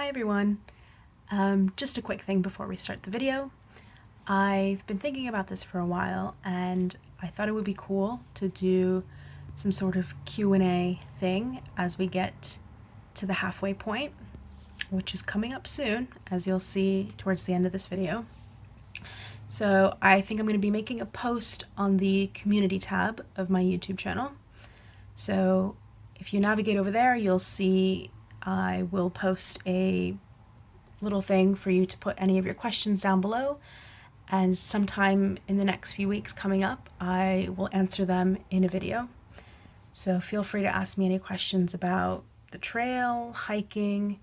Hi everyone. Just a quick thing before we start the video. I've been thinking about this for a while and I thought it would be cool to do some sort of Q&A thing as we get to the halfway point, which is coming up soon, as you'll see towards the end of this video. So I think I'm going to be making a post on the community tab of my YouTube channel. So if you navigate over there, you'll see I will post a little thing for you to put any of your questions down below, and sometime in the next few weeks coming up, I will answer them in a video. So feel free to ask me any questions about the trail, hiking.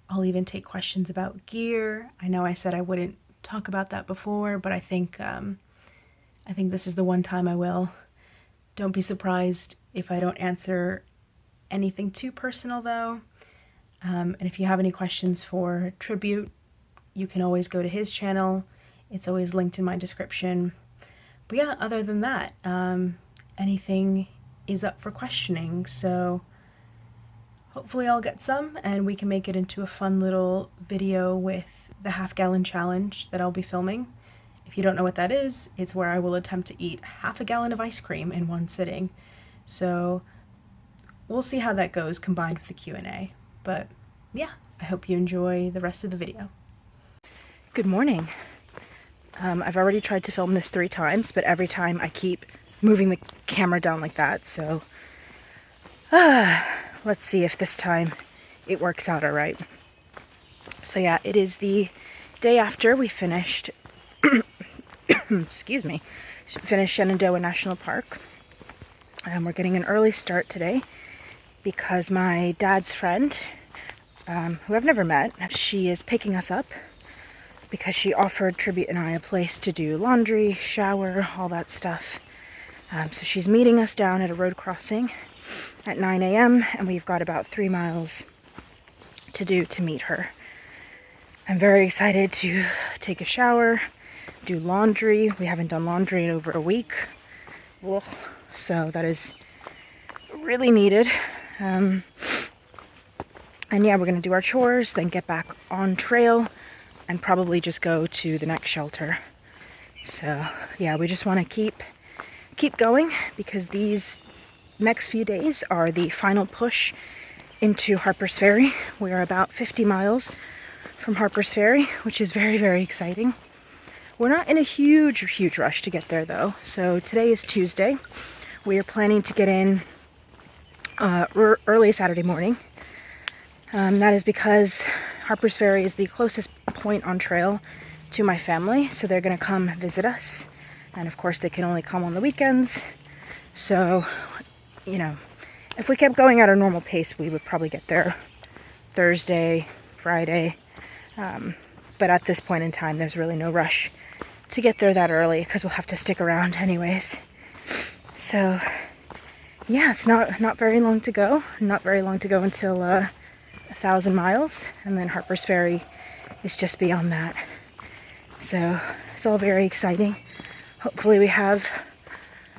I'll even take questions about gear. I know I said I wouldn't talk about that before, but I think this is the one time I will. Don't be surprised if I don't answer anything too personal though. And if you have any questions for Tribute, you can always go to his channel. It's always linked in my description. But yeah, other than that, anything is up for questioning. So hopefully I'll get some and we can make it into a fun little video with the half-gallon challenge that I'll be filming. If you don't know what that is, it's where I will attempt to eat half a gallon of ice cream in one sitting. So we'll see how that goes combined with the Q&A. But yeah, I hope you enjoy the rest of the video. Good morning. I've already tried to film this 3 times, but every time I keep moving the camera down like that, so let's see if this time it works out all right. So yeah, it is the day after we finished, excuse me, finished Shenandoah National Park. We're getting an early start today because my dad's friend, who I've never met, she is picking us up because she offered Tribute and I a place to do laundry, shower, all that stuff. So she's meeting us down at a road crossing at 9 a.m. and we've got about 3 miles to do to meet her. I'm very excited to take a shower, do laundry. We haven't done laundry in over a week. Ugh. So that is really needed. And yeah, we're going to do our chores, then get back on trail and probably just go to the next shelter. So yeah, we just want to keep going because these next few days are the final push into Harpers Ferry. We are about 50 miles from Harpers Ferry, which is very, very exciting. We're not in a huge rush to get there though. So today is Tuesday. We are planning to get in early Saturday morning. That is because Harpers Ferry is the closest point on trail to my family, so they're going to come visit us. And of course they can only come on the weekends. So, you know, if we kept going at our normal pace, we would probably get there Thursday, Friday. But at this point in time, there's really no rush to get there that early because we'll have to stick around anyways. So yeah, it's not very long to go. Not very long to go until 1,000 miles, and then Harpers Ferry is just beyond that. So it's all very exciting. Hopefully we have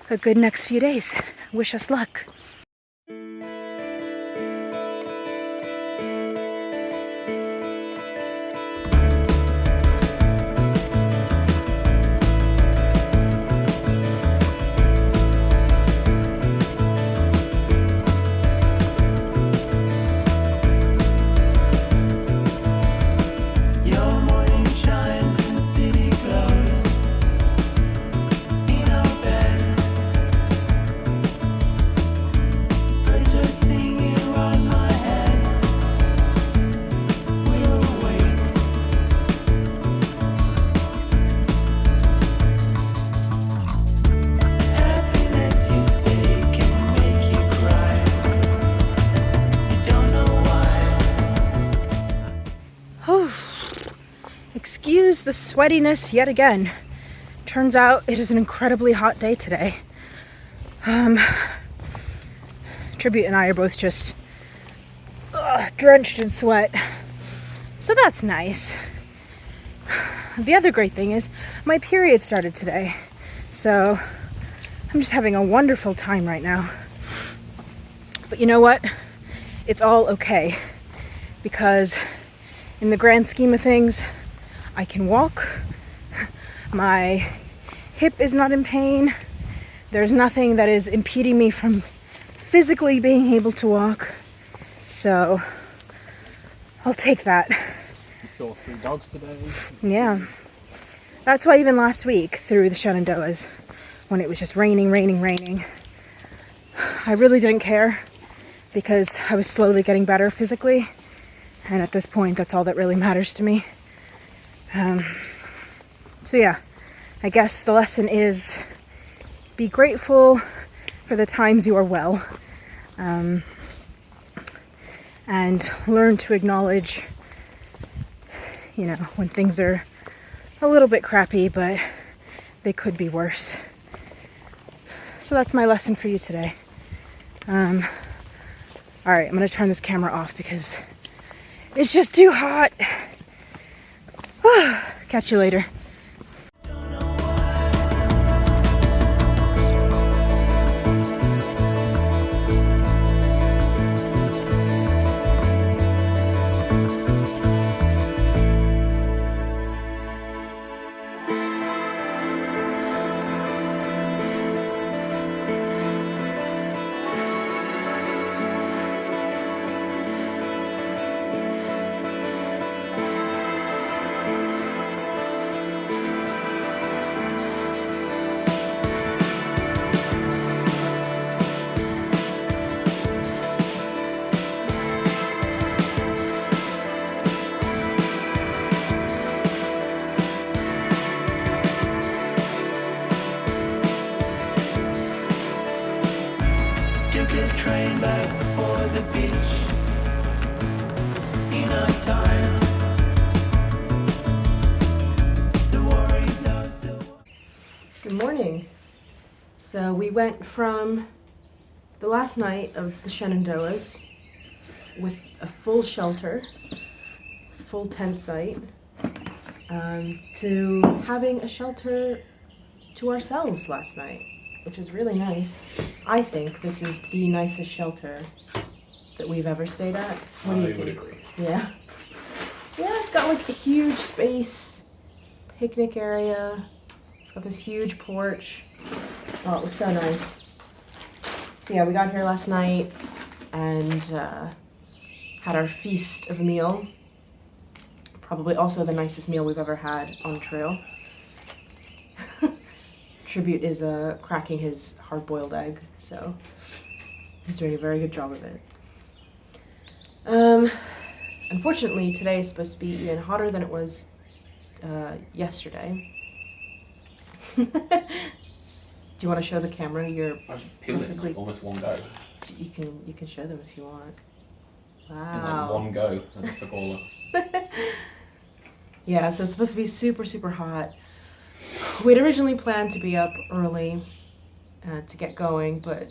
a good next few days. Wish us luck. Excuse the sweatiness yet again. Turns out it is an incredibly hot day today. Tribute and I are both just drenched in sweat. So that's nice. The other great thing is my period started today. So I'm just having a wonderful time right now. But you know what? It's all okay because in the grand scheme of things, I can walk. My hip is not in pain. There's nothing that is impeding me from physically being able to walk. So I'll take that. You saw 3 dogs today. Yeah. That's why even last week through the Shenandoahs, when it was just raining, I really didn't care because I was slowly getting better physically. And at this point, that's all that really matters to me. So yeah, I guess the lesson is be grateful for the times you are well. And learn to acknowledge, when things are a little bit crappy, but they could be worse. So that's my lesson for you today. All right, I'm gonna turn this camera off because it's just too hot. Catch you later. Took a train back for the beach. Enough times. The worries are so. Good morning. So we went from the last night of the Shenandoahs with a full shelter, full tent site, to having a shelter to ourselves last night, which is really nice. I think this is the nicest shelter that we've ever stayed at. What do you think? I would agree. Yeah. Yeah, it's got like a huge space, picnic area. It's got this huge porch. Oh, it was so nice. So yeah, we got here last night and had our feast of a meal. Probably also the nicest meal we've ever had on trail. Tribute is cracking his hard-boiled egg, so he's doing a very good job of it. Unfortunately, today is supposed to be even hotter than it was yesterday. Do you want to show the camera? You're I was peeling like almost one go. You can show them if you want. In like Wow. one go, I just took all up. Yeah, so it's supposed to be super, super hot. We'd originally planned to be up early to get going, but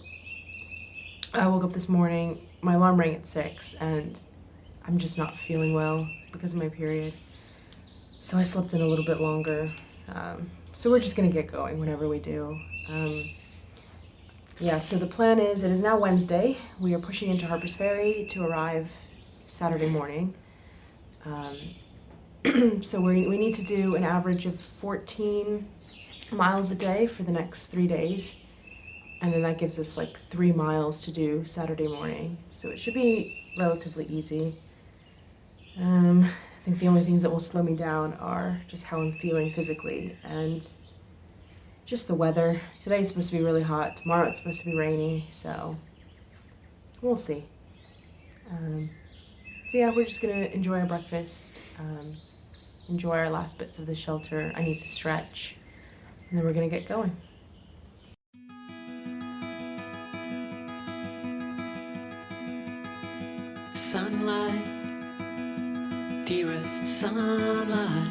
I woke up this morning, my alarm rang at 6, and I'm just not feeling well because of my period. So I slept in a little bit longer. So we're just gonna get going whenever we do. Yeah, so the plan is, it is now Wednesday. We are pushing into Harpers Ferry to arrive Saturday morning. So we need to do an average of 14 miles a day for the next 3 days. And then that gives us like 3 miles to do Saturday morning. So it should be relatively easy. I think the only things that will slow me down are just how I'm feeling physically and just the weather. Today's supposed to be really hot. Tomorrow it's supposed to be rainy, so we'll see. So yeah, we're just gonna enjoy our breakfast, enjoy our last bits of the shelter. I need to stretch, and then we're gonna get going. Sunlight, dearest sunlight,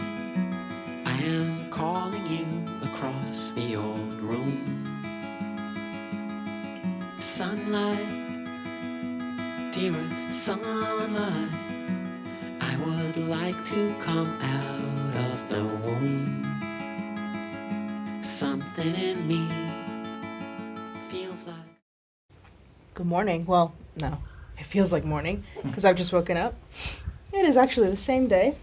I am calling you across the old room. Sunlight, dearest sunlight, I would like to come out of the womb. Something in me feels like. Good morning. Well, no, it feels like morning because I've just woken up. It is actually the same day,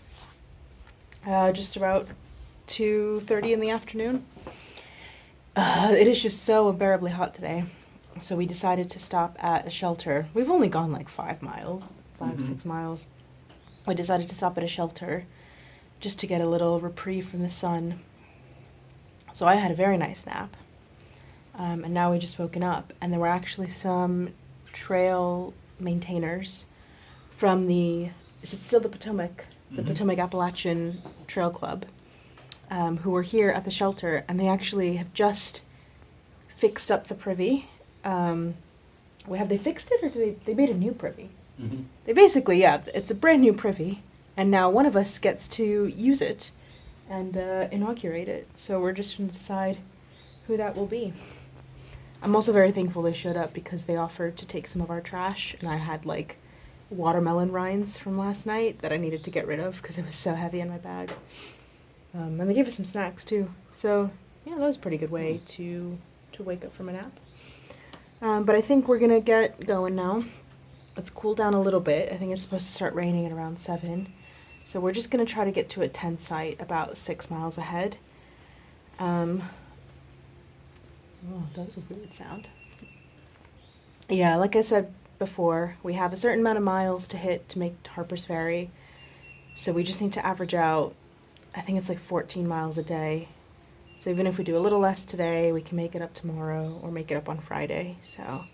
just about 2:30 in the afternoon. It is just so unbearably hot today, so we decided to stop at a shelter. We've only gone like 5 miles, 6 miles. We decided to stop at a shelter just to get a little reprieve from the sun. So I had a very nice nap, and now we just woken up, and there were actually some trail maintainers from is it still the Potomac? The Potomac Appalachian Trail Club, who were here at the shelter, and they actually have just fixed up the privy. Have they fixed it, or they made a new privy? Mm-hmm. They basically, it's a brand new privy, and now one of us gets to use it and inaugurate it. So we're just going to decide who that will be. I'm also very thankful they showed up because they offered to take some of our trash, and I had like watermelon rinds from last night that I needed to get rid of because it was so heavy in my bag. And they gave us some snacks too. So yeah, that was a pretty good way to wake up from a nap. But I think we're gonna get going now. Let's cool down a little bit. I think it's supposed to start raining at around 7. So we're just gonna try to get to a tent site about 6 miles ahead. Oh, that was a weird sound. Yeah, like I said before, we have a certain amount of miles to hit to make Harpers Ferry. So we just need to average out, I think it's like 14 miles a day. So even if we do a little less today, we can make it up tomorrow or make it up on Friday. So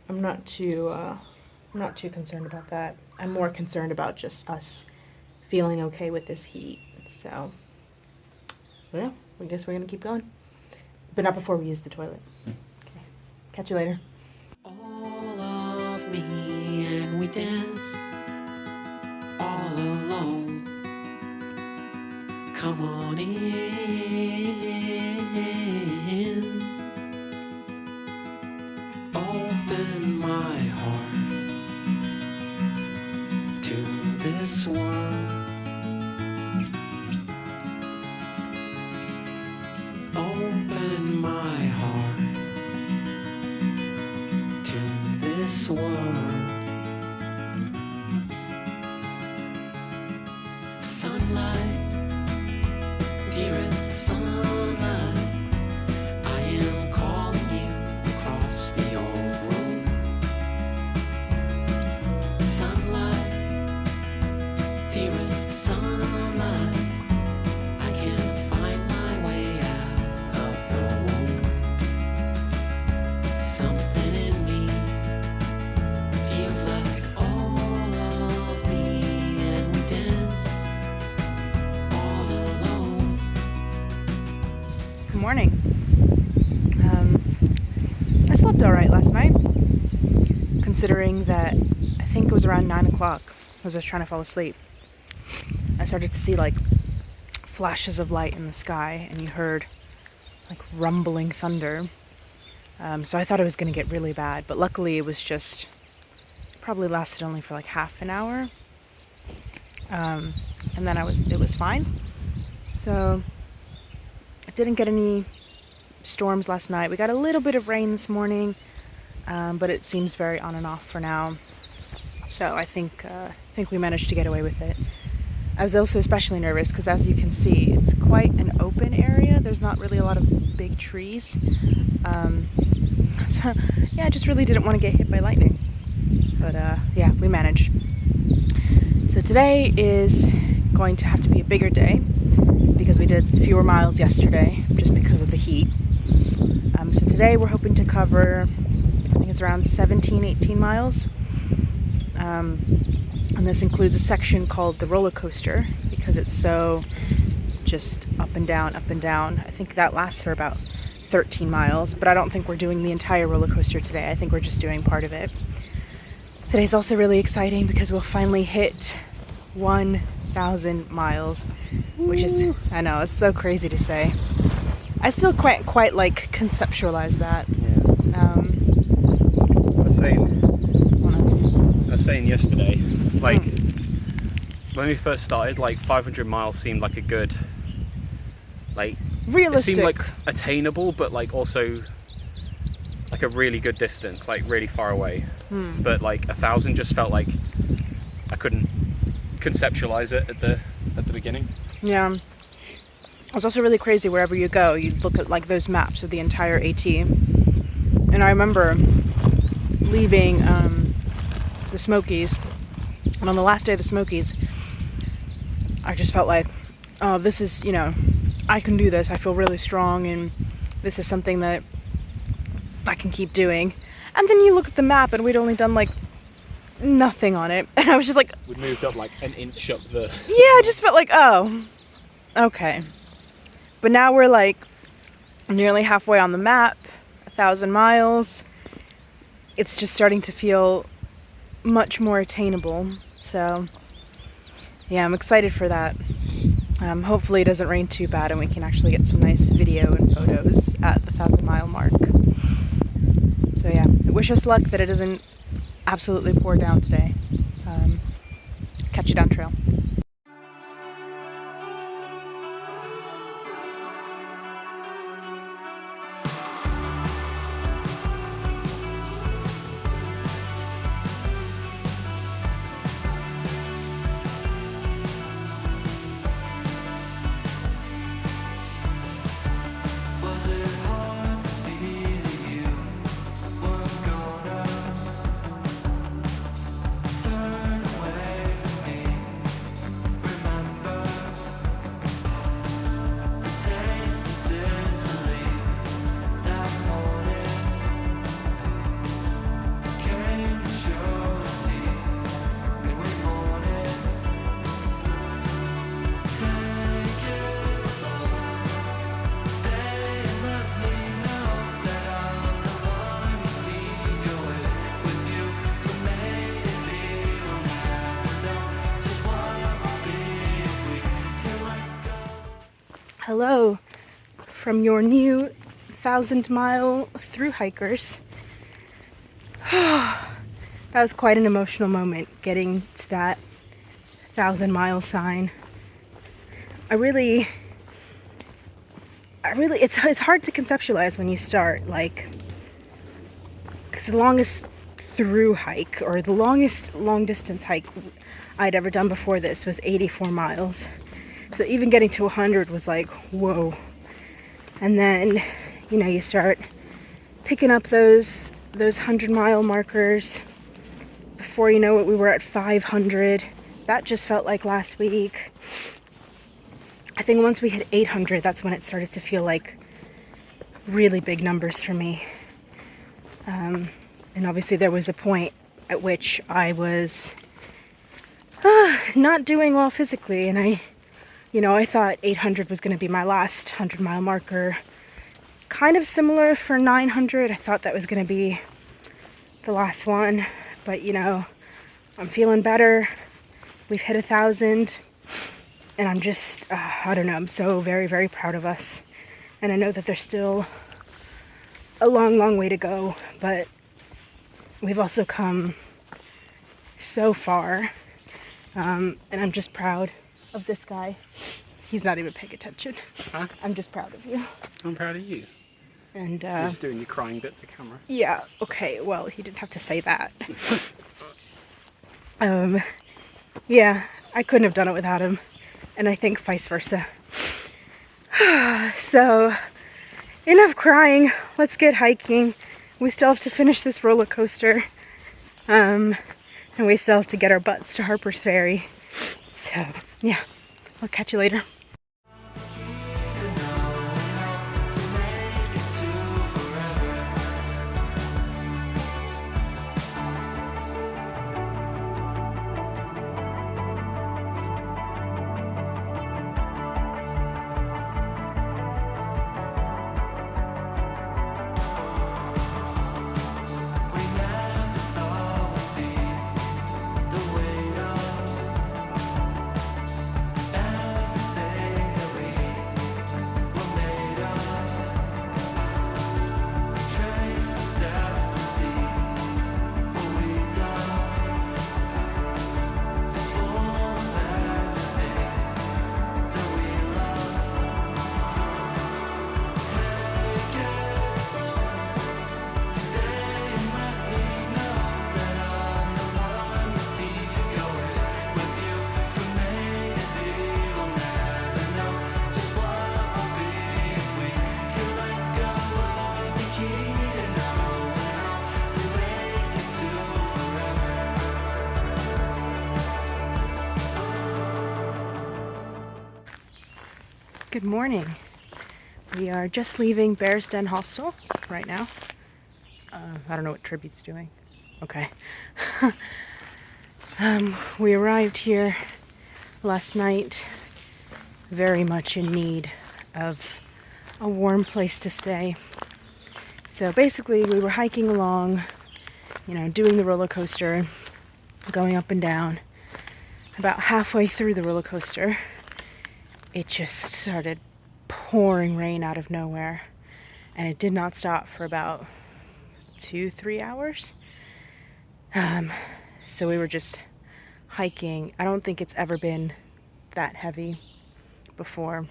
I'm not too concerned about that. I'm more concerned about just us feeling okay with this heat. So yeah, I guess we're gonna keep going, but not before we use the toilet. Okay. Catch you later. All of me and we danced all alone. Come on in. Open my heart to this world. Open my heart to this world. Sunlight, dearest sunlight, I am calling you across the old room. Sunlight, dearest sunlight, I can find my way out of the womb. Something in me feels like all of me, and we dance all alone. Good morning. I slept all right last night, considering that I think it was around 9 o'clock as I was trying to fall asleep. I started to see like flashes of light in the sky, and you heard like rumbling thunder. So I thought it was going to get really bad, but luckily it was just probably lasted only for like half an hour, and then it was fine. So I didn't get any storms last night. We got a little bit of rain this morning, but it seems very on and off for now. So I think we managed to get away with it. I was also especially nervous because, as you can see, it's quite an open area. There's not really a lot of big trees. So yeah, I just really didn't want to get hit by lightning. But yeah, we managed. So today is going to have to be a bigger day because we did fewer miles yesterday just because of the heat. So today we're hoping to cover, I think it's around 17, 18 miles. And this includes a section called the roller coaster because it's so just up and down, up and down. I think that lasts for about 13 miles, but I don't think we're doing the entire roller coaster today. I think we're just doing part of it. Today's also really exciting because we'll finally hit 1,000 miles, which is, I know, it's so crazy to say. I still quite like conceptualize that. Yeah. I was saying yesterday, like when we first started, like 500 miles seemed like a good, like Realistic. It seemed like attainable, but like also like a really good distance, like really far away. But like 1,000 just felt like I couldn't conceptualize it at the beginning. Yeah. It's also really crazy wherever you go. You look at like those maps of the entire AT. And I remember leaving the Smokies. And on the last day of the Smokies, I just felt like, oh, this is, you know, I can do this. I feel really strong, and this is something that I can keep doing. And then you look at the map, and we'd only done like nothing on it. And I was just like... We moved up like an inch up the... Yeah, I just felt like, oh, okay. But now we're like nearly halfway on the map, 1,000 miles. It's just starting to feel much more attainable. So, yeah, I'm excited for that. Hopefully it doesn't rain too bad and we can actually get some nice video and photos at the 1,000-mile mark. So yeah, wish us luck that it doesn't absolutely pour down today. Catch you down trail. Hello from your new 1,000-mile thru hikers. That was quite an emotional moment getting to that 1,000-mile sign. It's hard to conceptualize when you start, like, because the longest thru hike, or the longest long distance hike I'd ever done before this was 84 miles. So even getting to 100 was like, whoa. And then, you know, you start picking up those 100-mile markers. Before you know it, we were at 500. That just felt like last week. I think once we hit 800, that's when it started to feel like really big numbers for me. And obviously there was a point at which I was not doing well physically, and I thought 800 was going to be my last 100-mile marker. Kind of similar for 900. I thought that was going to be the last one. But, you know, I'm feeling better. We've hit 1,000. And I'm just, I don't know, I'm so very, very proud of us. And I know that there's still a long, long way to go. But we've also come so far. And I'm just proud of this guy. He's not even paying attention. Huh? I'm just proud of you. I'm proud of you. And Just doing your crying bit to camera. yeah, okay, well, he didn't have to say that. Yeah, I couldn't have done it without him, and I think vice versa. So, enough crying. Let's get hiking. We still have to finish this roller coaster, and we still have to get our butts to Harpers Ferry. So, yeah, I'll catch you later. Good morning. We are just leaving Bear's Den Hostel right now. I don't know what Tribute's doing. Okay. We arrived here last night, very much in need of a warm place to stay. So basically we were hiking along, doing the roller coaster, going up and down. About halfway through the roller coaster, it just started pouring rain out of nowhere, and it did not stop for about 2-3 hours. So we were just hiking. I don't think it's ever been that heavy before,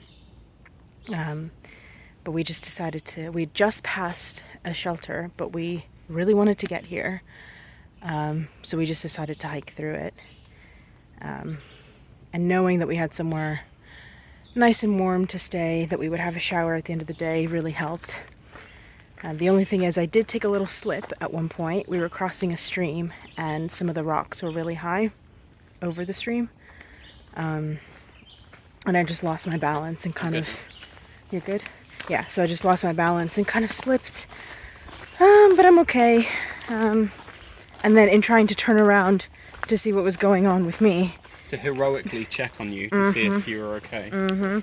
but we just decided we just passed a shelter, but we really wanted to get here, so we just decided to hike through it, and knowing that we had somewhere nice and warm to stay, that we would have a shower at the end of the day, really helped. The only thing is I did take a little slip at one point. We were crossing a stream and some of the rocks were really high over the stream, and I just lost my balance and kind of... You're good? Yeah, so I just lost my balance and kind of slipped, but I'm okay. And then in trying to turn around to see what was going on with me, to heroically check on you to see if you were okay. Very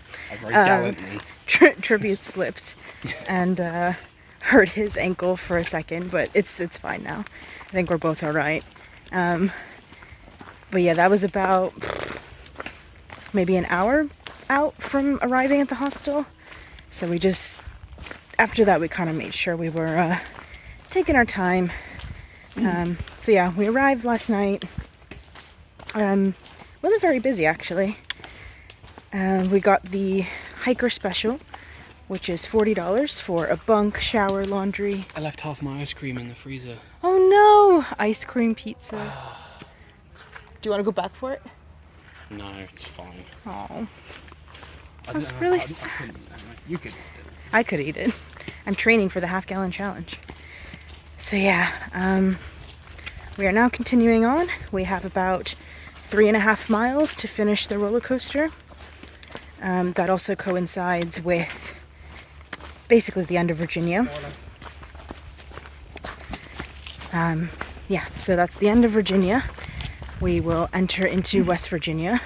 gallantly. Tribute slipped and hurt his ankle for a second, but it's fine now. I think we're both all right. But yeah, that was about maybe an hour out from arriving at the hostel. So we just, after that, we kind of made sure we were taking our time. So yeah, we arrived last night. Wasn't very busy, actually. We got the hiker special, which is $40 for a bunk, shower, laundry. I left half my ice cream in the freezer. Oh no! Ice cream pizza. Do you want to go back for it? No, it's fine. Oh. That's really sad. You could eat it. I could eat it. I'm training for the half-gallon challenge. So yeah, we are now continuing on. We have about 3.5 miles to finish the roller coaster. That also coincides with basically the end of Virginia. Yeah, so that's the end of Virginia. We will enter into West Virginia.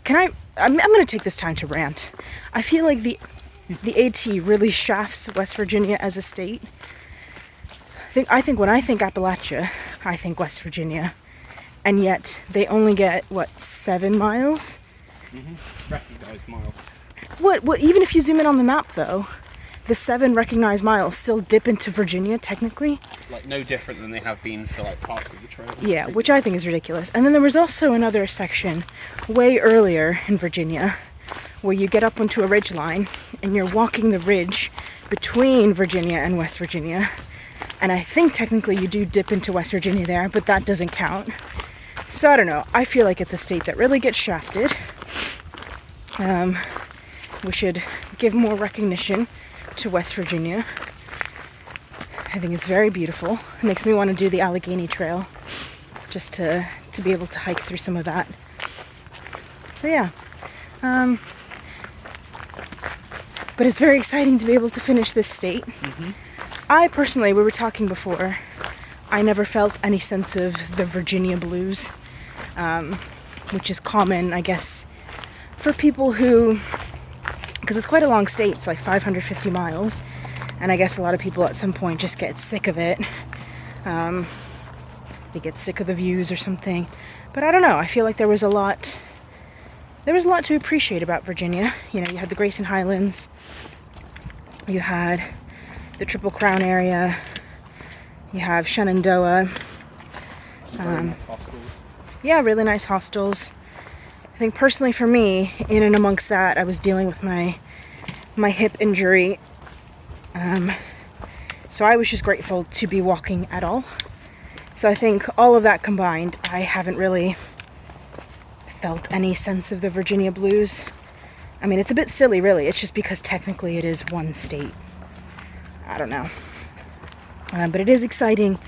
I'm going to take this time to rant. I feel like the AT really shafts West Virginia as a state. I think when I think Appalachia, I think West Virginia. And yet, they only get, 7 miles? Recognized mile. What, even if you zoom in on the map, though, the 7 recognized miles still dip into Virginia, technically. Like, no different than they have been for, parts of the trail. Yeah, which I think is ridiculous. And then there was also another section way earlier in Virginia where you get up onto a ridge line and you're walking the ridge between Virginia and West Virginia. And I think technically you do dip into West Virginia there, but that doesn't count. So I don't know. I feel like it's a state that really gets shafted. We should give more recognition to West Virginia. I think it's very beautiful. It makes me want to do the Allegheny Trail just to be able to hike through some of that. So yeah. But it's very exciting to be able to finish this state. I personally, we were talking before, I never felt any sense of the Virginia blues, which is common, I guess, for people who, because it's quite a long state, it's like 550 miles, and I guess a lot of people at some point just get sick of it. They get sick of the views or something. But I don't know, I feel like there was a lot to appreciate about Virginia. You had the Grayson Highlands, you had the Triple Crown area, you have Shenandoah. Nice hostels. Yeah, really nice hostels. I think personally for me, in and amongst that, I was dealing with my hip injury. So I was just grateful to be walking at all. So I think all of that combined, I haven't really felt any sense of the Virginia blues. I mean, it's a bit silly, really. It's just because technically it is one state. I don't know. But it is exciting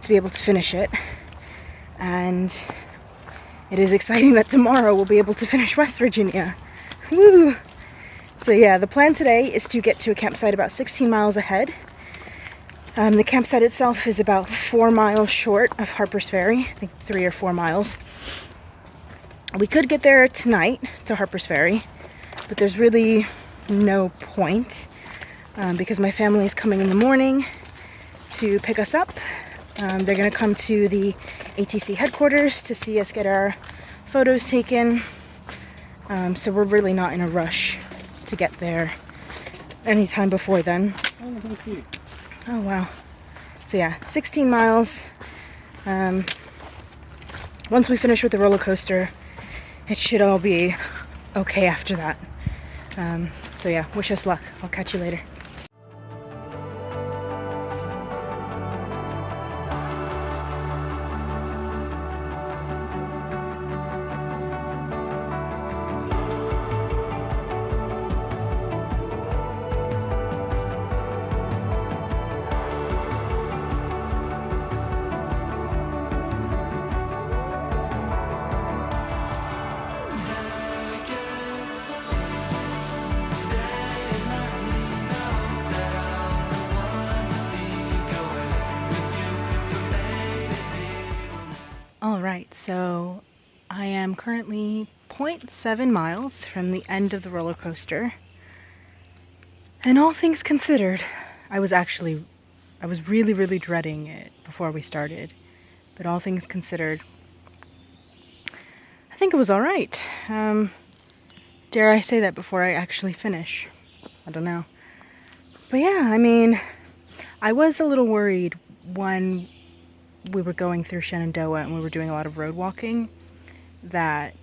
to be able to finish it. And it is exciting that tomorrow we'll be able to finish West Virginia. Woo! So yeah, the plan today is to get to a campsite about 16 miles ahead. The campsite itself is about 4 miles short of Harpers Ferry, I think 3 or 4 miles. We could get there tonight to Harpers Ferry, but there's really no point because my family is coming in the morning to pick us up. They're going to come to the ATC headquarters to see us get our photos taken. So we're really not in a rush to get there anytime before then. Oh, thank you. Oh wow. So yeah, 16 miles. Once we finish with the roller coaster, it should all be okay after that. So yeah, wish us luck. I'll catch you later. Alright, so I am currently 0.7 miles from the end of the roller coaster. And all things considered, I was really dreading it before we started. But all things considered, I think it was alright. Dare I say that before I actually finish? I don't know. But yeah, I mean, I was a little worried when we were going through Shenandoah and we were doing a lot of road walking that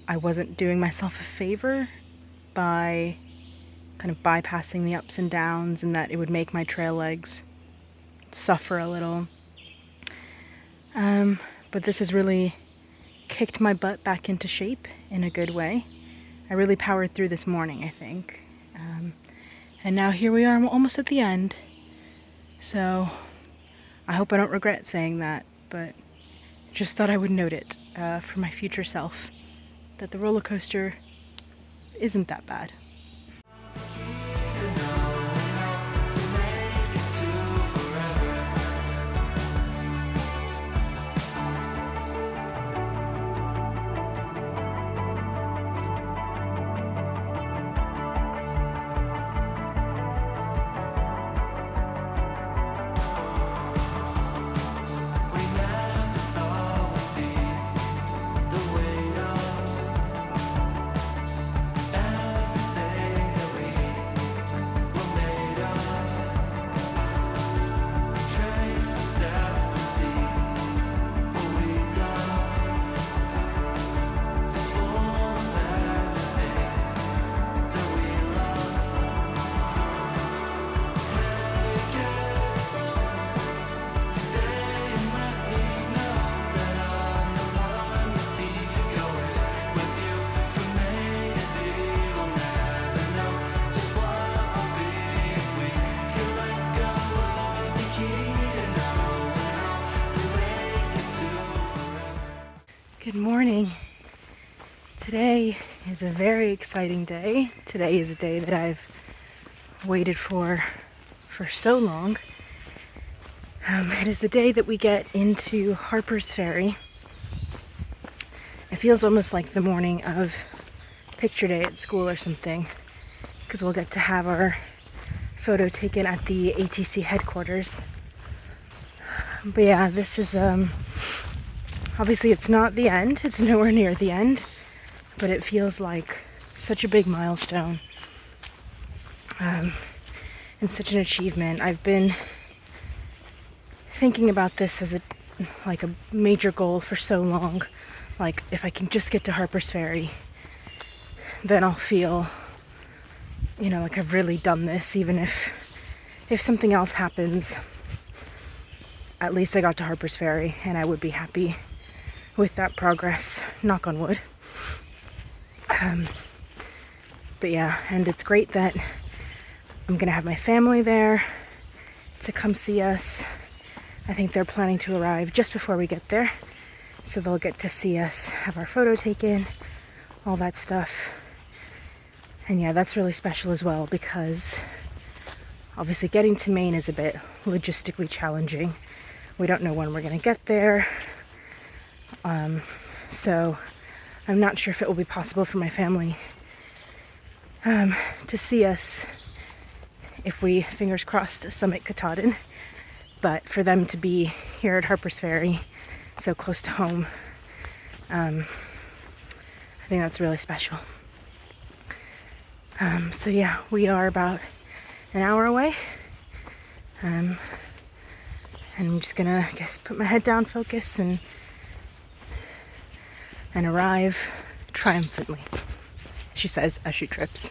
I wasn't doing myself a favor by kind of bypassing the ups and downs, and that it would make my trail legs suffer a little. But this has really kicked my butt back into shape in a good way. I really powered through this morning, I think. And now here we are almost at the end. So I hope I don't regret saying that, but just thought I would note it for my future self, that the roller coaster isn't that bad. Good morning. Today is a very exciting day. Today is a day that I've waited for so long. It is the day that we get into Harpers Ferry. It feels almost like the morning of picture day at school or something, because we'll get to have our photo taken at the ATC headquarters. But yeah, this is obviously it's not the end. It's nowhere near the end, but it feels like such a big milestone and such an achievement. I've been thinking about this as a major goal for so long. Like, if I can just get to Harpers Ferry, then I'll feel, like I've really done this. Even if something else happens, at least I got to Harpers Ferry, and I would be happy with that progress, knock on wood. But yeah, and it's great that I'm gonna have my family there to come see us. I think they're planning to arrive just before we get there, so they'll get to see us, have our photo taken, all that stuff. And yeah, that's really special as well because obviously getting to Maine is a bit logistically challenging. We don't know when we're going to get there. So I'm not sure if it will be possible for my family to see us if we, fingers crossed, summit Katahdin. But for them to be here at Harpers Ferry, so close to home, I think that's really special. So yeah, we are about an hour away. And I'm just gonna, I guess, put my head down, focus, and arrive triumphantly, she says as she trips.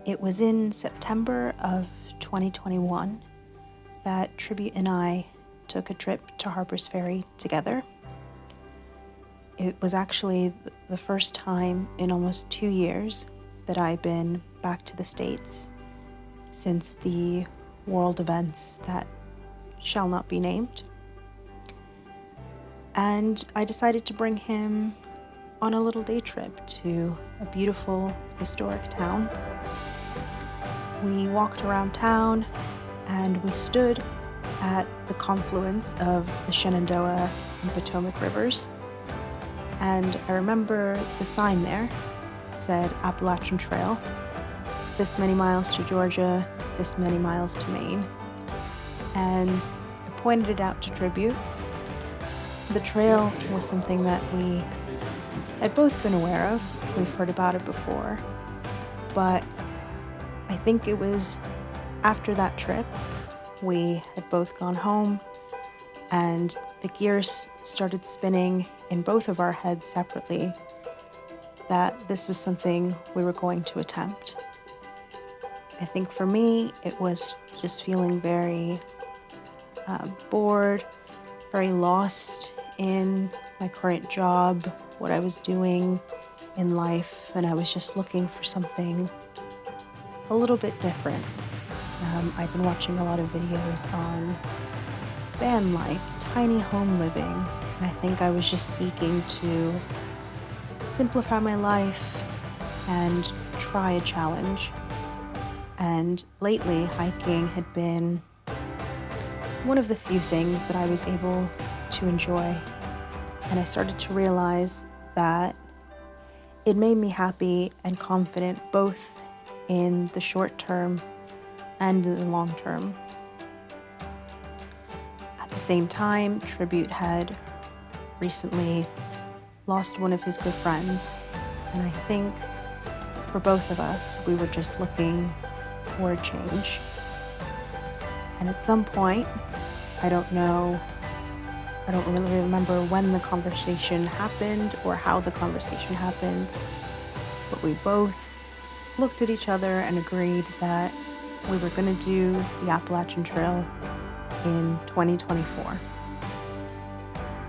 It was in September of 2021 that Tribute and I took a trip to Harpers Ferry together. It was actually the first time in almost 2 years that I've been back to the States since the world events that shall not be named. And I decided to bring him on a little day trip to a beautiful historic town. We walked around town and we stood at the confluence of the Shenandoah and Potomac rivers. And I remember the sign there said Appalachian Trail, this many miles to Georgia, this many miles to Maine. And I pointed it out to Tribute. The trail was something that we had both been aware of. We've heard about it before. But I think it was after that trip, we had both gone home and the gears started spinning in both of our heads separately that this was something we were going to attempt. I think for me, it was just feeling very bored, very lost in my current job, what I was doing in life, and I was just looking for something a little bit different. I've been watching a lot of videos on van life, tiny home living, and I think I was just seeking to simplify my life and try a challenge. And lately, hiking had been one of the few things that I was able to enjoy, and I started to realize that it made me happy and confident both in the short term and in the long term. At the same time, Tribute had recently lost one of his good friends, and I think for both of us, we were just looking for a change. And at some point, I don't really remember when the conversation happened or how the conversation happened, but we both looked at each other and agreed that we were going to do the Appalachian Trail in 2024.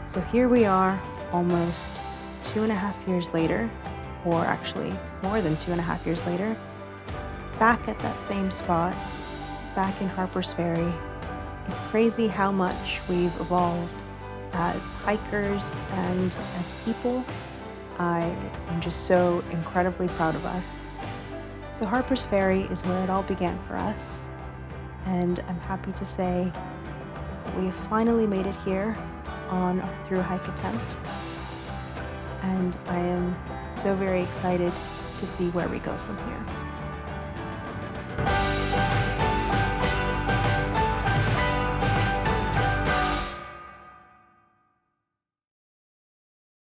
So here we are, almost 2.5 years later, or actually more than 2.5 years later, back at that same spot, back in Harpers Ferry. It's crazy how much we've evolved as hikers and as people. I am just so incredibly proud of us. So Harpers Ferry is where it all began for us, and I'm happy to say that we have finally made it here on our thru hike attempt, and I am so very excited to see where we go from here.